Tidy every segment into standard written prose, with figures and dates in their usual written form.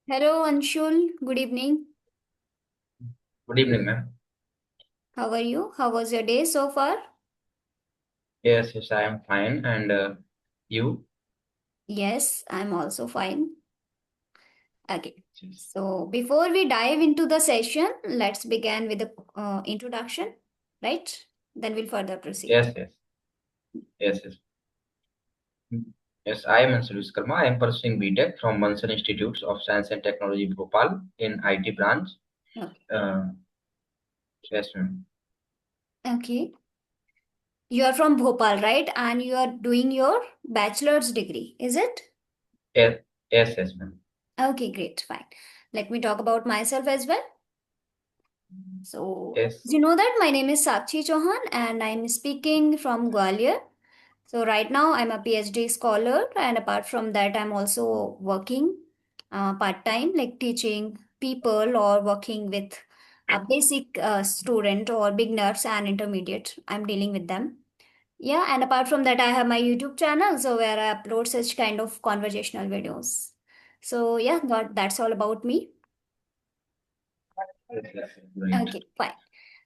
Hello, Anshul. Good evening. Good evening, ma'am. How are you? How was your day so far? Yes, yes, I am fine. And you? Yes, I'm also fine. Okay. Yes, So, before we dive into the session, let's begin with the introduction, right? Then we'll further proceed. yes, yes, yes. Yes, yes, I am Ansulis Karma. I am pursuing BTech from Mansur Institutes of Science and Technology, Bhopal, in IT branch. Okay. Uh, yes, ma'am. Okay. You are from Bhopal, right? And you are doing your bachelor's degree, is it? Yes, yes, yes, ma'am. Okay, great. Fine. Let me talk about myself as well. So, Yes, you know that my name is Sakshi Chauhan and I'm speaking from Gwalior. So right now I'm a PhD scholar, and apart from that, I'm also working part-time, like teaching people or working with a basic student or beginners and intermediate. I'm dealing with them. Yeah, and apart from that, I have my YouTube channel, so where I upload such kind of conversational videos. So yeah, that's all about me. yes, yes, right. Okay, fine.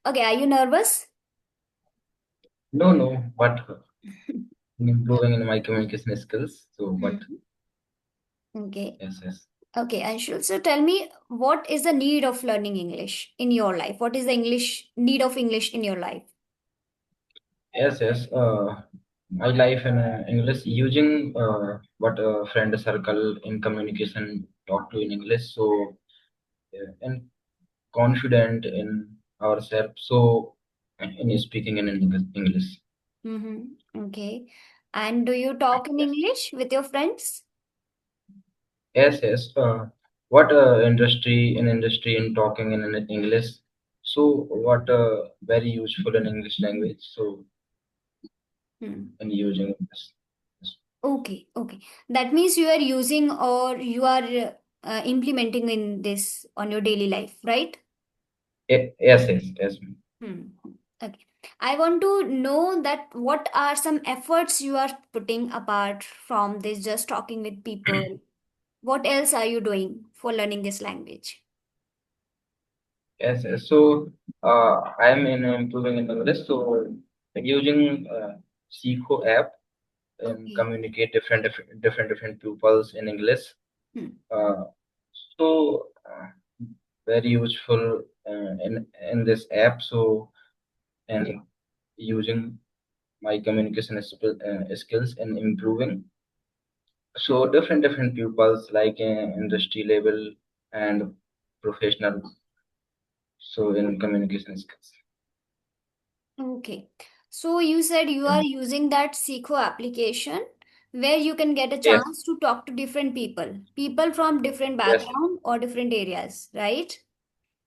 Okay, are you nervous? No, no, but improving in my communication skills. So, but Hmm. Okay. yes, yes, Okay, Anshul. So tell me, what is the need of learning English in your life? What is the English need of English in your life? yes, yes. My life in English using what friend circle in communication talk to in English. So, and confident in ourselves. So, in speaking in English. Mm-hmm. Okay. And do you talk in Yes, English with your friends? yes, yes. What industry in talking in English? So, what very useful in English language. So, Hmm. in using English. Yes, Okay, okay. That means you are using or you are implementing in this on your daily life, right? yes, yes, yes. Hmm. Okay. I want to know that what are some efforts you are putting apart from this just talking with people? What else are you doing for learning this language? Yes, yes. So I am in improving in English. So using Seeko app and Okay. communicate different pupils in English. Hmm. Uh, so very useful in this app. So and using my communication skills and improving. So different pupils like industry level and professional. So in communication skills. Okay. So you said you Yeah. are using that Seco application where you can get a Yes, chance to talk to different people, people from different yes, background or different areas, right?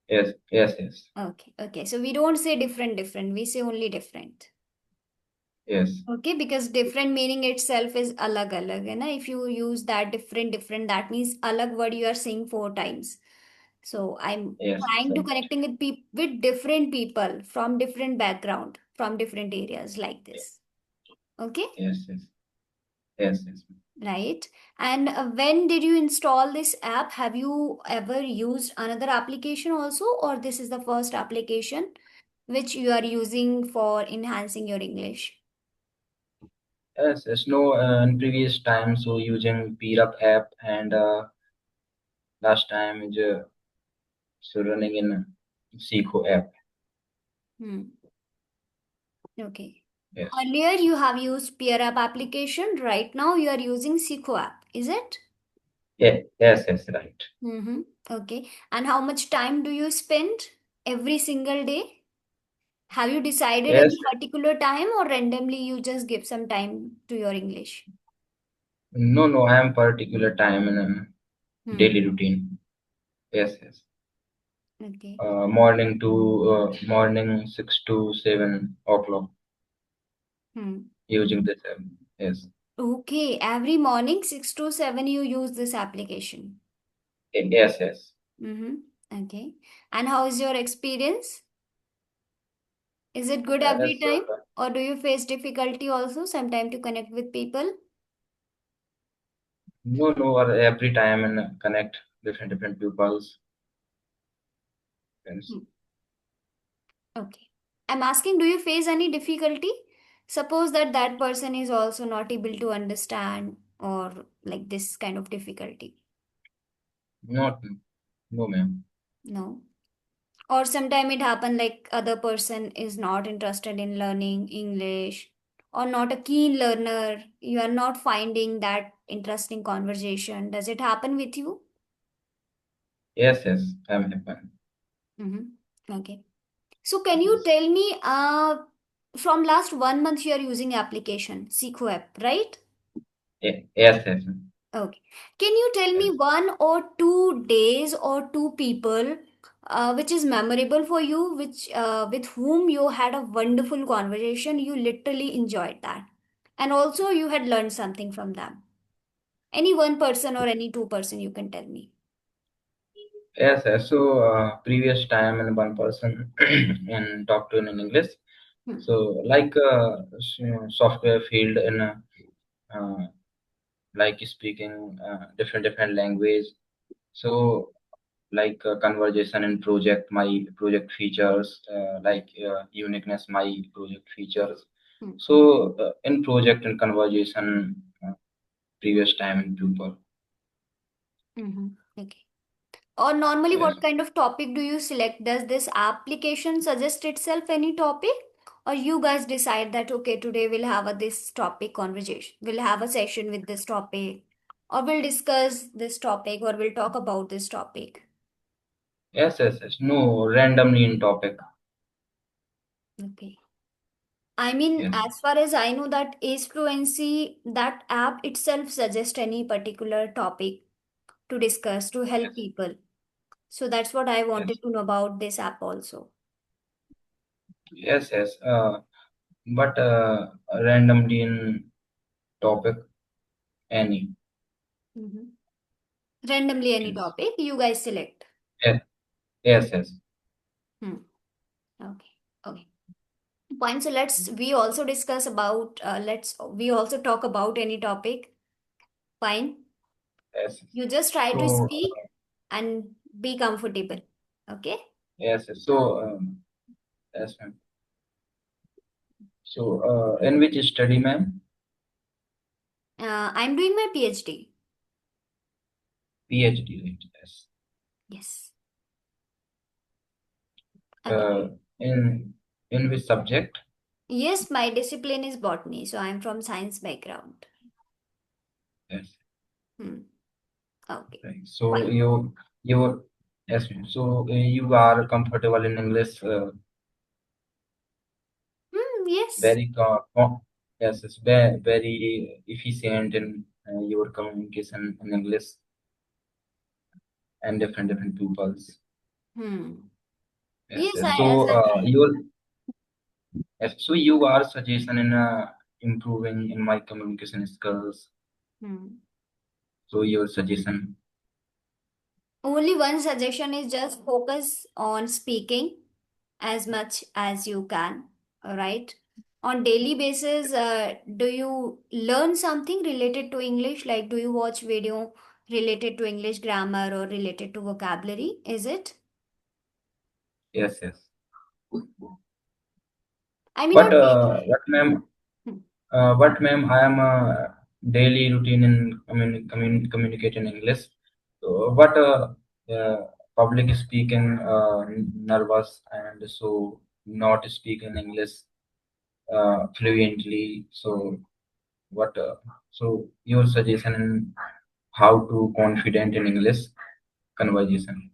yes, yes, yes, Okay. Okay. So we don't say different, we say only different. yes, Okay, because different meaning itself is alag alag, है ना? If you use that different, that means alag word you are saying four times. So I'm yes, trying to right. connecting with with different people from different background, from different areas like this. Okay, Yes, yes, yes, yes. right. And when did you install this app? Have you ever used another application also, or this is the first application which you are using for enhancing your English? Yes, yes. No, in previous time, so using Up app and last time is so running in Seco app. Hmm. Okay. Yes, Earlier you have used Peer App application. Right now you are using Seco app. Is it? yeah, yes, yes, right. Mm-hmm. Okay. And how much time do you spend every single day? Have you decided Yes, any particular time or randomly you just give some time to your English? no, no, I am particular time in a Hmm. daily routine. Yes, yes. Okay. Morning 6 to 7 o'clock Hmm. using this app. Yes, Okay. Every morning 6 to 7 you use this application. yes, yes. Mm-hmm. Okay. And how is your experience? Is it good every Yes, time? Or do you face difficulty also sometime to connect with people? no, no, or every time and connect. different pupils. Yes. Hmm. Okay. I'm asking, do you face any difficulty? Suppose that that person is also not able to understand or like this kind of difficulty. Not, no, ma'am. No. Or sometime it happen like other person is not interested in learning English or not a keen learner. You are not finding that interesting conversation. Does it happen with you? Yes, I'm happen. Mm-hmm. Okay. So can you Yes. tell me, from last 1 month you are using application Seekho app, right? Yes, Okay. Can you tell me yes. 1 or 2 days or two people, which is memorable for you, which with whom you had a wonderful conversation, you literally enjoyed that, and also you had learned something from them. Any one person or any two-person you can tell me. Yes. So previous time and one person and talk to in English. Hmm. So like software field in uh, like speaking different language. So like conversation in project, my project features, like uniqueness, my project features. Hmm. So in project and conversation, previous time in people. Mm-hmm. Okay. Or normally, Yes, what kind of topic do you select? Does this application suggest itself any topic? Or you guys decide that, okay, today we'll have this topic conversation. We'll have a session with this topic. Or we'll discuss this topic or we'll talk about this topic. yes. No, randomly in topic. Okay. I mean, Yes, as far as I know that Ace Fluency, that app itself suggests any particular topic to discuss to help yes, people. So that's what I yes, wanted to know about this app also. yes. But randomly in topic any. Mhm. Randomly any Yes, topic you guys select. yes, yes. Hmm. Okay. Okay. Fine. So we also discuss about let's we also talk about any topic. Fine. Yes. You just try to So speak and be comfortable. Okay. yes. So yes, ma'am. So in which study, ma'am? I'm doing my PhD. PhD, right? Yes. Yes. Okay. Uh, in which subject? Yes, my discipline is botany, so I'm from science background. Yes. Hmm. Okay. Right. So Fine. you yes, ma'am. So you are comfortable in English, Hmm. Yes. very yes, it's very efficient in your communication in English and different pupils. Hmm. Yes, Yes. yes. I as So I. yes, so you are suggestion in improving in my communication skills. Hmm. So your suggestion, Only one suggestion is just focus on speaking as much as you can. All right. On daily basis, do you learn something related to English? Like, do you watch video related to English grammar or related to vocabulary? Is it? yes. I mean, But not daily. Hmm. what ma'am, I am a daily routine in communicate in English. So what public speaking, nervous and so not speaking English fluently. So what? So your suggestion in how to confident in English conversation?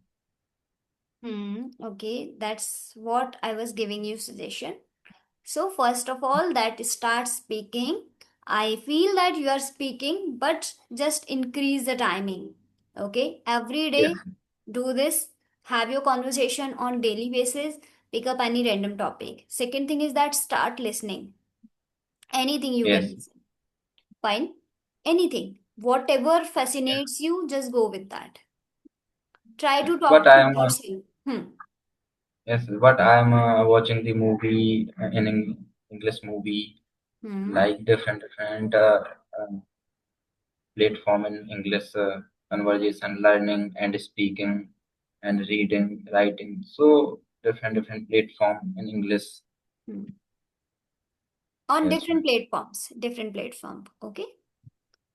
Okay, that's what I was giving you suggestion. So first of all, that start speaking. I feel that you are speaking, but just increase the timing. Okay, every Yes, day do this. Have your conversation on daily basis. Pick up any random topic. Second thing is that start listening. Anything you can yes. listen. Fine. Anything. Whatever fascinates you, just go with that. Try to But talk I to am yourself. yes, but I am watching the movie in English movie Hmm. like different platform in English. conversation, learning and speaking and reading, writing. So different platform in English. Hmm. On Yes, different ma'am. platforms, different platform. Okay.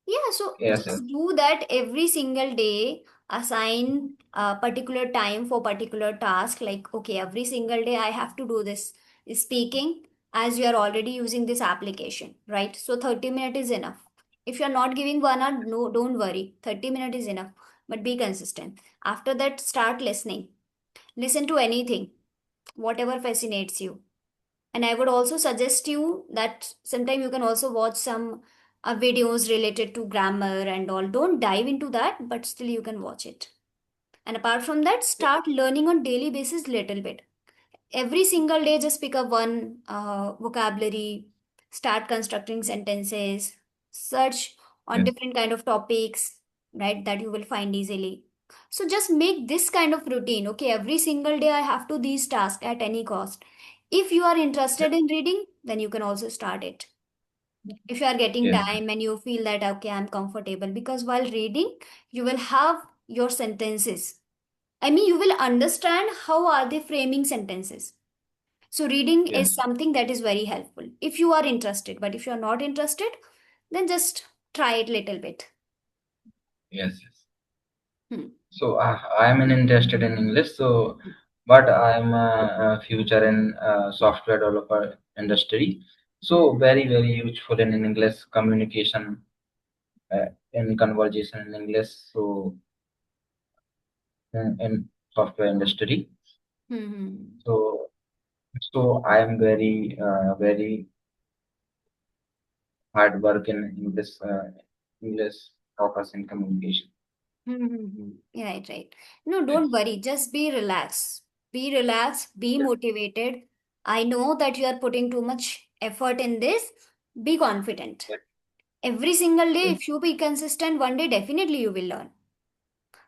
Yeah, so Yes, yes, just do that every single day. Assign a particular time for particular task. Like, okay, every single day I have to do this speaking as you are already using this application, right? So 30 minutes is enough. If you're not giving 1 hour, no, don't worry. 30 minutes is enough, but be consistent. After that, start listening. Listen to anything, whatever fascinates you. And I would also suggest you that sometime you can also watch some videos related to grammar and all. Don't dive into that, but still you can watch it. And apart from that, start learning on daily basis little bit. Every single day, just pick up one vocabulary, start constructing sentences, search on yes, different kind of topics, right, that you will find easily. So just make this kind of routine. Okay, every single day I have to these tasks at any cost. If you are yes, interested in reading, then you can also start it. If you are getting yes, time and you feel that okay, I'm comfortable, because while reading, you will have your sentences. I mean, you will understand how are they framing sentences. So reading is yes, something that is very helpful if you are interested. But if you are not interested, then just try it little bit. yes, yes. Hmm. So I am interested in English. So, but I am a future in software developer industry. Hmm. So very useful in English communication, in conversation in English. So in software industry. Hmm. Hmm. So so I am very hard work in English focus in communication. Hmm. Hmm. Hmm. Yeah, right, right. No, don't worry. Just be relaxed. Be relaxed. Be motivated. I know that you are putting too much effort in this. Be confident. Yes, Every single day, yes, if you be consistent, one day definitely you will learn.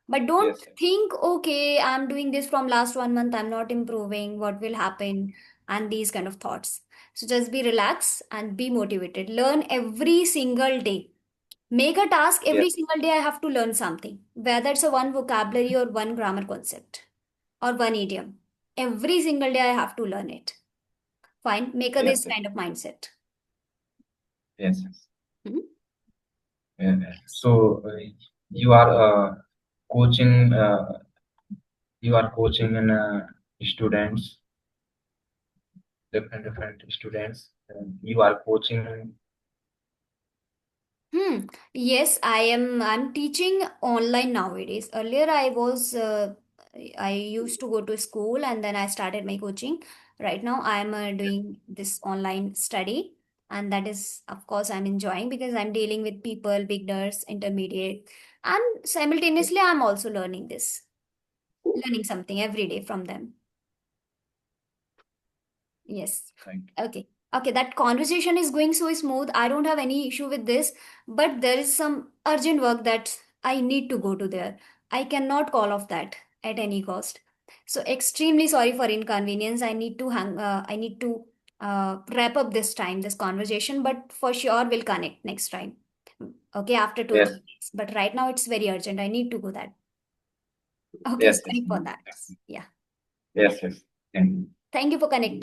But don't yes, yes, think, okay, I'm doing this from last 1 month, I'm not improving, what will happen, and these kind of thoughts. So just be relaxed and be motivated. Learn every single day. Make a task yes, every single day. I have to learn something, whether it's a one vocabulary or one grammar concept or one idiom. Every single day I have to learn it. Fine. Make a yes, this yes, kind of mindset. yes, yes. Hmm? Yeah. Yes. So you are coaching. You are coaching in students, different students. You are coaching. Hmm. Yes, I am. I'm teaching online nowadays. Earlier, I used to go to school and then I started my coaching. Right now, I'm doing this online study, and that is, of course, I'm enjoying because I'm dealing with people, beginners, intermediate, and simultaneously, I'm also learning something every day from them. Yes. Right. Okay. Okay, that conversation is going so smooth. I don't have any issue with this, but there is some urgent work that I need to go to there. I cannot call off that at any cost. So extremely sorry for inconvenience. I need to wrap up this conversation, but for sure we'll connect next time. Okay, after two, Yes, 3 days. But right now it's very urgent. I need to go that. Okay, yes, yes, sorry for that. Yeah. yes, yes. Thank you. Thank you for connecting.